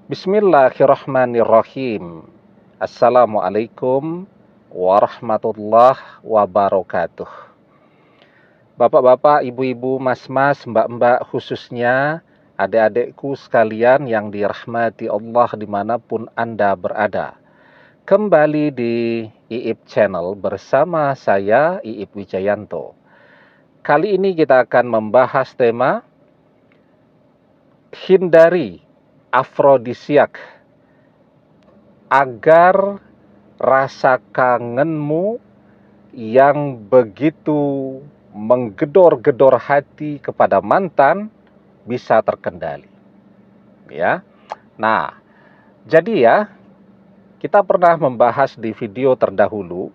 Bismillahirrahmanirrahim. Assalamualaikum warahmatullahi wabarakatuh. Bapak-bapak, ibu-ibu, mas-mas, mbak-mbak, khususnya adik-adikku sekalian yang dirahmati Allah dimanapun Anda berada. Kembali di IIP Channel bersama saya, IIP Wijayanto. Kali ini kita akan membahas tema hindari afrodisiak agar rasa kangenmu yang begitu menggedor-gedor hati kepada mantan bisa terkendali. Ya. Nah, jadi ya, kita pernah membahas di video terdahulu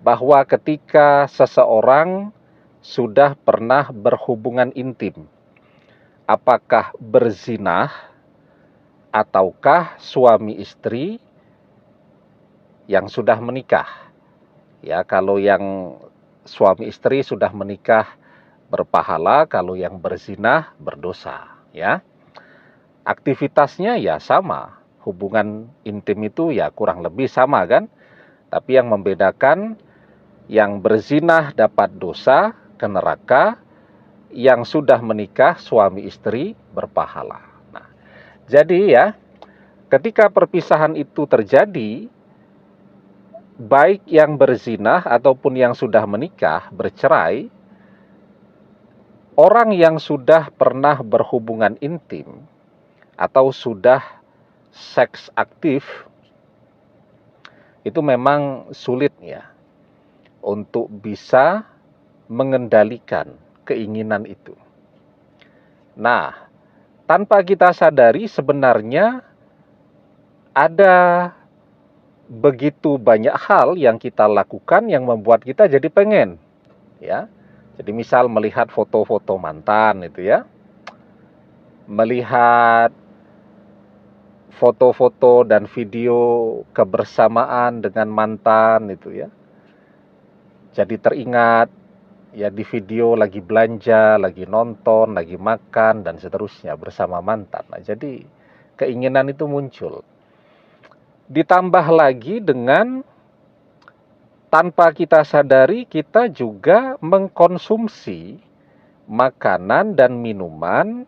bahwa ketika seseorang sudah pernah berhubungan intim, apakah berzinah ataukah suami istri yang sudah menikah. Ya, kalau yang suami istri sudah menikah berpahala, kalau yang berzinah berdosa, ya. Aktivitasnya ya sama, hubungan intim itu ya kurang lebih sama kan? Tapi yang membedakan, yang berzinah dapat dosa ke neraka, yang sudah menikah suami istri berpahala. Nah, jadi ya, ketika perpisahan itu terjadi, baik yang berzinah ataupun yang sudah menikah, bercerai, orang yang sudah pernah berhubungan intim atau sudah seks aktif, itu memang sulit ya untuk bisa mengendalikan keinginan itu. Nah, tanpa kita sadari sebenarnya ada begitu banyak hal yang kita lakukan yang membuat kita jadi pengen, ya. Jadi misal melihat foto-foto mantan itu ya, melihat foto-foto dan video kebersamaan dengan mantan itu ya. Jadi teringat ya di video lagi belanja, lagi nonton, lagi makan dan seterusnya bersama mantan. Nah, jadi keinginan itu muncul. Ditambah lagi dengan tanpa kita sadari kita juga mengkonsumsi makanan dan minuman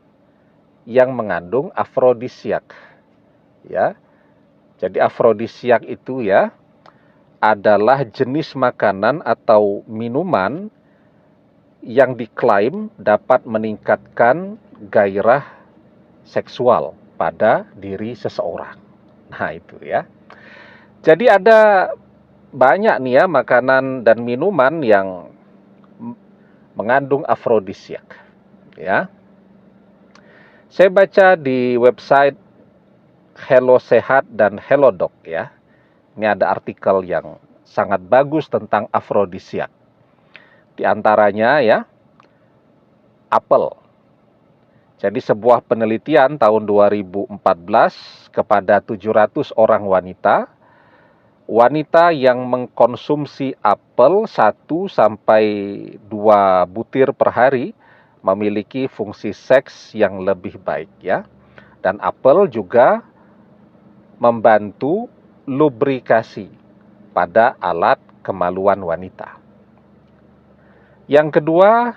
yang mengandung afrodisiak. Ya. Jadi afrodisiak itu ya adalah jenis makanan atau minuman yang diklaim dapat meningkatkan gairah seksual pada diri seseorang. Nah, itu ya. Jadi ada banyak nih ya makanan dan minuman yang mengandung afrodisiak. Ya. Saya baca di website Hello Sehat dan Hello Doc ya. Ini ada artikel yang sangat bagus tentang afrodisiak. Di antaranya ya, apel. Jadi sebuah penelitian tahun 2014 kepada 700 orang wanita yang mengkonsumsi apel 1 sampai 2 butir per hari memiliki fungsi seks yang lebih baik ya. Dan apel juga membantu lubrikasi pada alat kemaluan wanita. Yang kedua,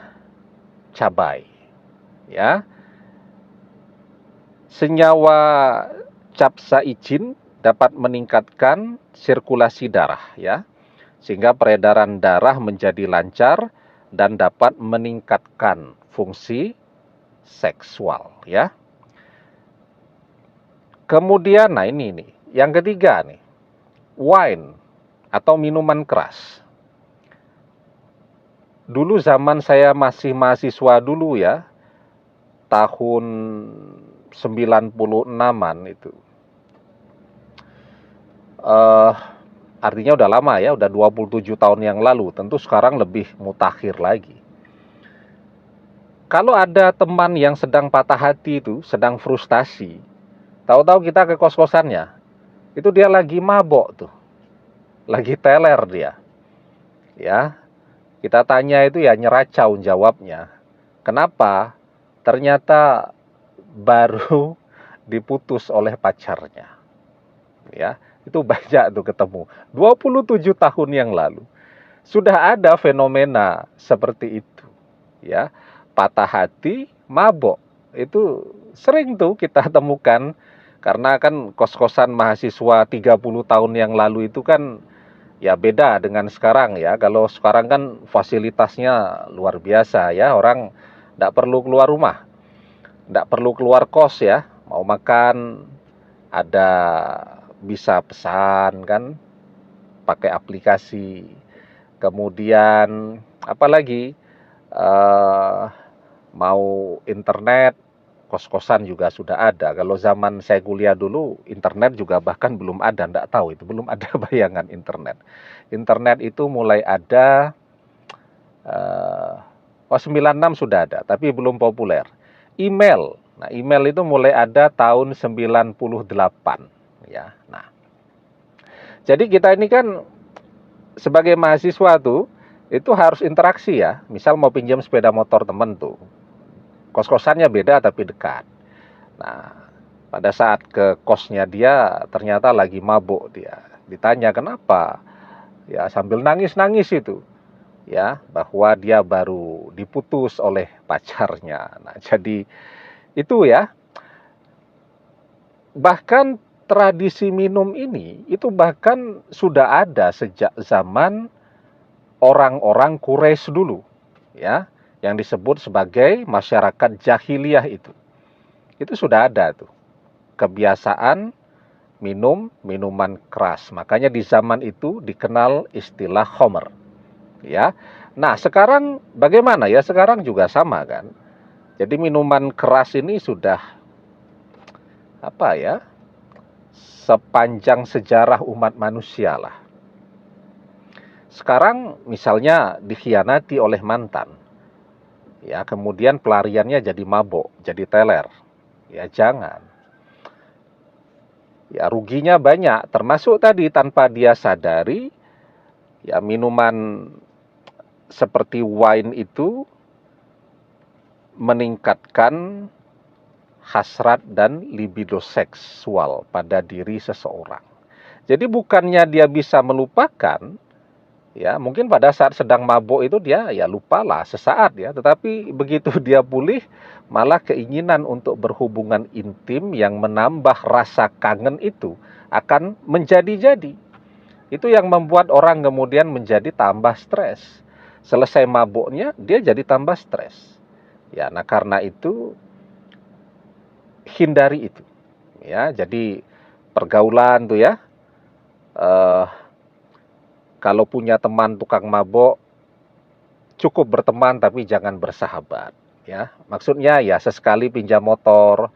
cabai. Ya. Senyawa capsaicin dapat meningkatkan sirkulasi darah ya. Sehingga peredaran darah menjadi lancar dan dapat meningkatkan fungsi seksual ya. Kemudian nah ini nih, yang ketiga nih, wine atau minuman keras. Dulu zaman saya masih mahasiswa dulu ya, tahun 96-an itu. Artinya udah lama ya, udah 27 tahun yang lalu. Tentu sekarang lebih mutakhir lagi. Kalau ada teman yang sedang patah hati itu, sedang frustasi, tahu-tahu kita ke kos-kosannya, itu dia lagi mabok tuh. Lagi teler dia. Ya. Kita tanya itu ya nyeracau jawabnya. Kenapa? Ternyata baru diputus oleh pacarnya. Ya, itu banyak tuh ketemu. 27 tahun yang lalu sudah ada fenomena seperti itu. Ya, patah hati, mabok. Itu sering tuh kita temukan karena kan kos-kosan mahasiswa 30 tahun yang lalu itu kan ya beda dengan sekarang ya. Kalau sekarang kan fasilitasnya luar biasa ya, orang tidak perlu keluar rumah, tidak perlu keluar kos ya. Mau makan ada bisa pesan kan pakai aplikasi. Kemudian apalagi eh, mau internet, kos-kosan juga sudah ada. Kalau zaman saya kuliah dulu, internet juga bahkan belum ada, enggak tahu itu, belum ada bayangan internet. Internet itu mulai ada, eh, 96 sudah ada, tapi belum populer. Email, nah email itu mulai ada tahun 98, ya. Nah, jadi kita ini kan sebagai mahasiswa tuh, itu harus interaksi ya. Misal mau pinjam sepeda motor temen tuh, kos-kosannya beda tapi dekat. Nah, pada saat ke kosnya dia ternyata lagi mabuk dia. Ditanya kenapa? Ya sambil nangis-nangis itu. Ya, bahwa dia baru diputus oleh pacarnya. Nah, jadi itu ya. Bahkan tradisi minum ini itu bahkan sudah ada sejak zaman orang-orang Quraisy dulu, ya, yang disebut sebagai masyarakat jahiliyah itu. Itu sudah ada tuh kebiasaan minum minuman keras. Makanya di zaman itu dikenal istilah Homer. Ya. Nah, sekarang bagaimana ya? Sekarang juga sama kan. Jadi minuman keras ini sudah apa ya? Sepanjang sejarah umat manusia lah. Sekarang misalnya dikhianati oleh mantan. Ya, kemudian pelariannya jadi mabok, jadi teler. Ya, jangan. Ya, ruginya banyak, termasuk tadi tanpa dia sadari, ya minuman seperti wine itu meningkatkan hasrat dan libido seksual pada diri seseorang. Jadi bukannya dia bisa melupakan, ya mungkin pada saat sedang mabuk itu dia ya lupalah sesaat ya, tetapi begitu dia pulih, malah keinginan untuk berhubungan intim yang menambah rasa kangen itu akan menjadi-jadi. Itu yang membuat orang kemudian menjadi tambah stres. Selesai mabuknya, dia jadi tambah stres. Ya, nah karena itu hindari itu. Ya, jadi pergaulan tuh ya. Eh, kalau punya teman tukang mabuk, cukup berteman tapi jangan bersahabat. Ya, maksudnya ya sesekali pinjam motor,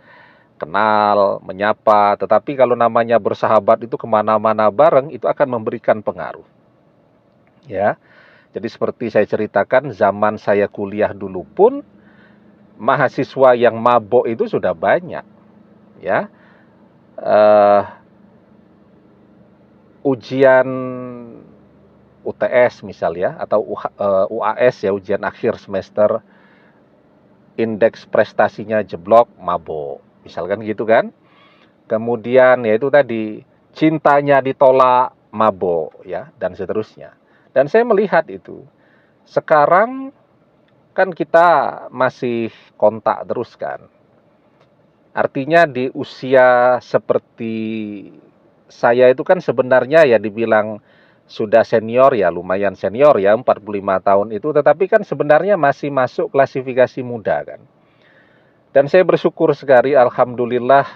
kenal, menyapa. Tetapi kalau namanya bersahabat itu kemana-mana bareng, itu akan memberikan pengaruh. Ya. Jadi seperti saya ceritakan, zaman saya kuliah dulu pun mahasiswa yang mabok itu sudah banyak, ya. Ujian UTS misalnya atau UAS ya, ujian akhir semester, indeks prestasinya jeblok, mabok, misalkan gitu kan. Kemudian ya itu tadi cintanya ditolak, mabok, ya, dan seterusnya. Dan saya melihat itu sekarang kan kita masih kontak terus kan. Artinya di usia seperti saya itu kan sebenarnya ya dibilang sudah senior ya, lumayan senior ya, 45 tahun itu, tetapi kan sebenarnya masih masuk klasifikasi muda kan. Dan saya bersyukur sekali, alhamdulillah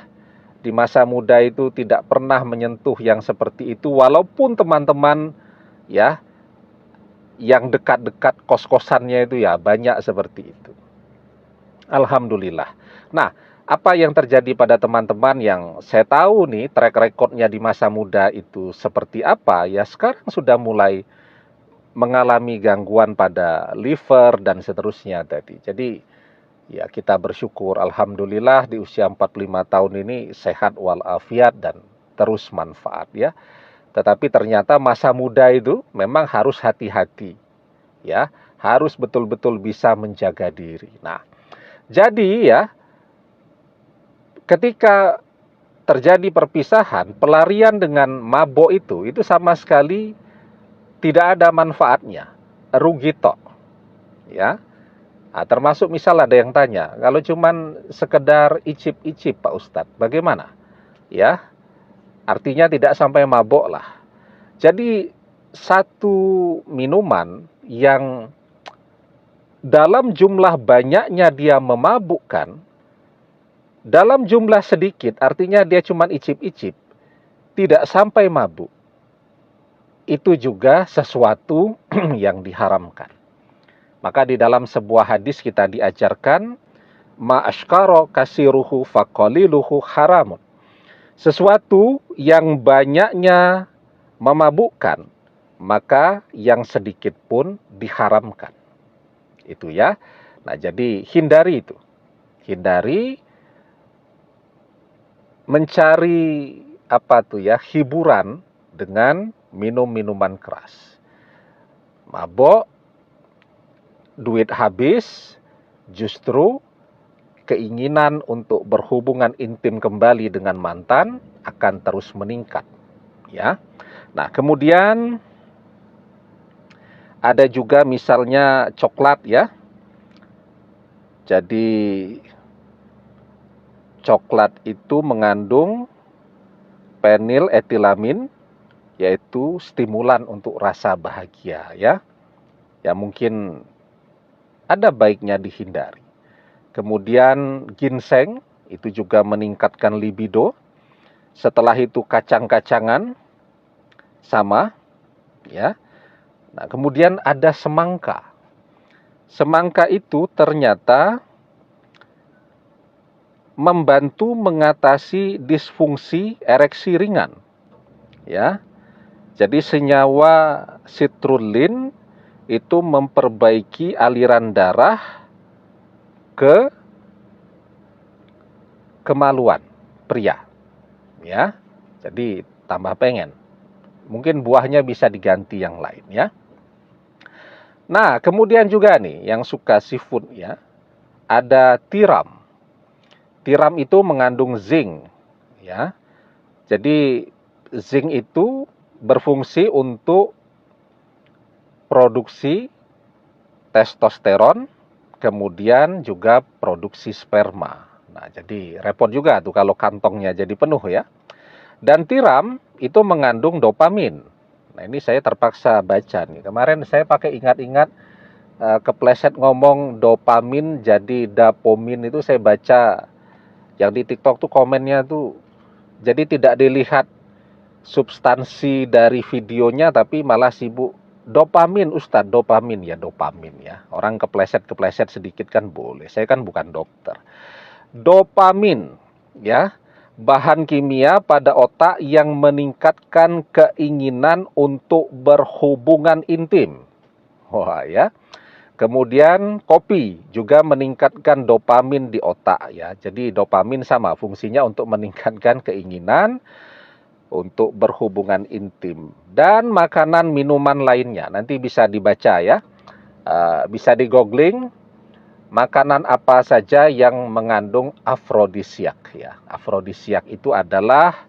di masa muda itu tidak pernah menyentuh yang seperti itu, walaupun teman-teman ya yang dekat-dekat kos-kosannya itu ya banyak seperti itu. Alhamdulillah. Nah, apa yang terjadi pada teman-teman yang saya tahu nih track recordnya di masa muda itu seperti apa, ya sekarang sudah mulai mengalami gangguan pada liver dan seterusnya tadi. Jadi ya kita bersyukur alhamdulillah di usia 45 tahun ini sehat walafiat dan terus manfaat ya. Tetapi ternyata masa muda itu memang harus hati-hati ya, harus betul-betul bisa menjaga diri. Nah, jadi ya ketika terjadi perpisahan, pelarian dengan mabok itu sama sekali tidak ada manfaatnya, rugi tok, ya. Nah, termasuk misal ada yang tanya, kalau cuman sekedar icip-icip Pak Ustadz, bagaimana? Ya, artinya tidak sampai mabok lah. Jadi satu minuman yang dalam jumlah banyaknya dia memabukkan, dalam jumlah sedikit artinya dia cuma icip-icip, tidak sampai mabuk. Itu juga sesuatu yang diharamkan. Maka di dalam sebuah hadis kita diajarkan, ma'askaro kasiruhu faqaliluhu haramun. Sesuatu yang banyaknya memabukkan, maka yang sedikit pun diharamkan. Itu ya. Nah, jadi hindari itu. Hindari mencari hiburan dengan minum-minuman keras. Mabok, duit habis, justru keinginan untuk berhubungan intim kembali dengan mantan akan terus meningkat, ya. Nah, kemudian ada juga misalnya coklat, ya. Jadi coklat itu mengandung peniletilamin, yaitu stimulan untuk rasa bahagia, ya. Ya mungkin ada baiknya dihindari. Kemudian ginseng itu juga meningkatkan libido. Setelah itu kacang-kacangan sama, ya. Nah, kemudian ada semangka. Semangka itu ternyata membantu mengatasi disfungsi ereksi ringan, ya. Jadi senyawa citrulline itu memperbaiki aliran darah ke kemaluan pria, ya. Jadi tambah pengen. Mungkin buahnya bisa diganti yang lain, ya. Nah, kemudian juga nih yang suka seafood, ya, ada tiram. Tiram itu mengandung zinc, ya. Jadi zinc itu berfungsi untuk produksi testosteron, kemudian juga produksi sperma. Nah, jadi repot juga tuh kalau kantongnya jadi penuh, ya. Dan tiram itu mengandung dopamin. Nah, ini saya terpaksa baca nih. Kemarin saya pakai ingat-ingat, kepleset ngomong dopamin jadi dapomin, itu saya baca yang di TikTok tuh komennya tuh, jadi tidak dilihat substansi dari videonya tapi malah sibuk dopamin Ustadz, dopamin ya, dopamin ya. Orang kepleset-kepleset sedikit kan boleh. Saya kan bukan dokter. Dopamin, ya, bahan kimia pada otak yang meningkatkan keinginan untuk berhubungan intim. Wah, ya. Kemudian kopi juga meningkatkan dopamin di otak, ya. Jadi dopamin sama fungsinya untuk meningkatkan keinginan untuk berhubungan intim. Dan makanan minuman lainnya nanti bisa dibaca, ya. Bisa di googling makanan apa saja yang mengandung afrodisiak, ya. Afrodisiak itu adalah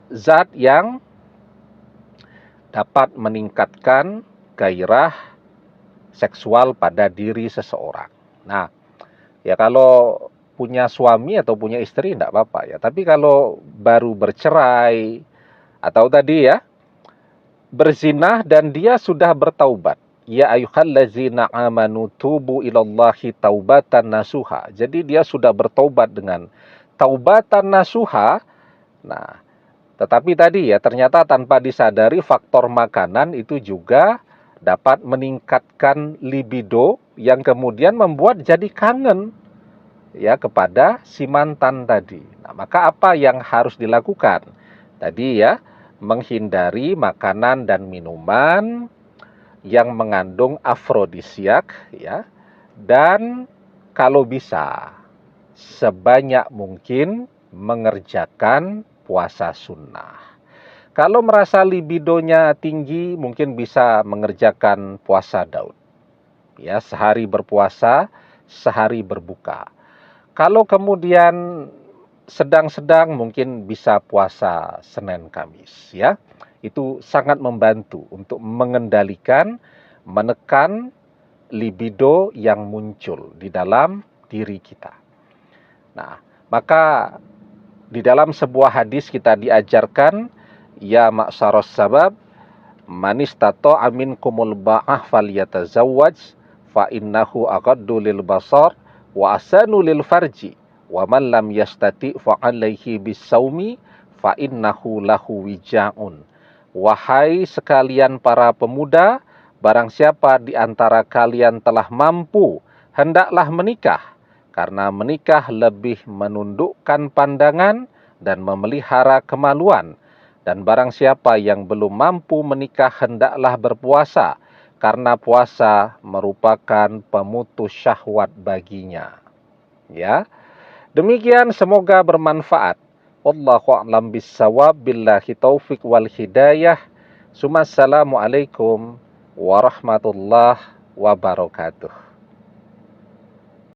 zat yang dapat meningkatkan gairah seksual pada diri seseorang. Nah, ya kalau punya suami atau punya istri enggak apa-apa, ya. Tapi kalau baru bercerai atau tadi, ya, berzinah dan dia sudah bertaubat, ya ayyuhallazina amanu tubu ilallahi taubatan nasuha. Jadi dia sudah bertaubat dengan taubatan nasuha. Nah, tetapi tadi, ya, ternyata tanpa disadari faktor makanan itu juga dapat meningkatkan libido yang kemudian membuat jadi kangen, ya, kepada si mantan tadi. Nah, maka apa yang harus dilakukan? Tadi, ya, menghindari makanan dan minuman yang mengandung afrodisiak, ya, dan kalau bisa sebanyak mungkin mengerjakan puasa sunnah. Kalau merasa libidonya tinggi, mungkin bisa mengerjakan puasa Daud, ya, sehari berpuasa, sehari berbuka. Kalau kemudian sedang-sedang mungkin bisa puasa Senin Kamis ya. Itu sangat membantu untuk mengendalikan, menekan libido yang muncul di dalam diri kita. Nah, maka di dalam sebuah hadis kita diajarkan, ya ma'syaros sabab, man istata'a minkumul ba'ah falyatazawwaj fa innahu aqaddu lil basar wa asanu lil farji wa man lam yastati fa alaihi bisawmi fa innahu lahu wija'un. Wahai sekalian para pemuda, barang siapa di antara kalian telah mampu, hendaklah menikah, karena menikah lebih menundukkan pandangan dan memelihara kemaluan. Dan barang siapa yang belum mampu menikah, hendaklah berpuasa, karena puasa merupakan pemutus syahwat baginya. Ya, demikian, semoga bermanfaat. Wallahu a'lam bissawab, billahi taufik wal hidayah. Assalamualaikum warahmatullahi wabarakatuh.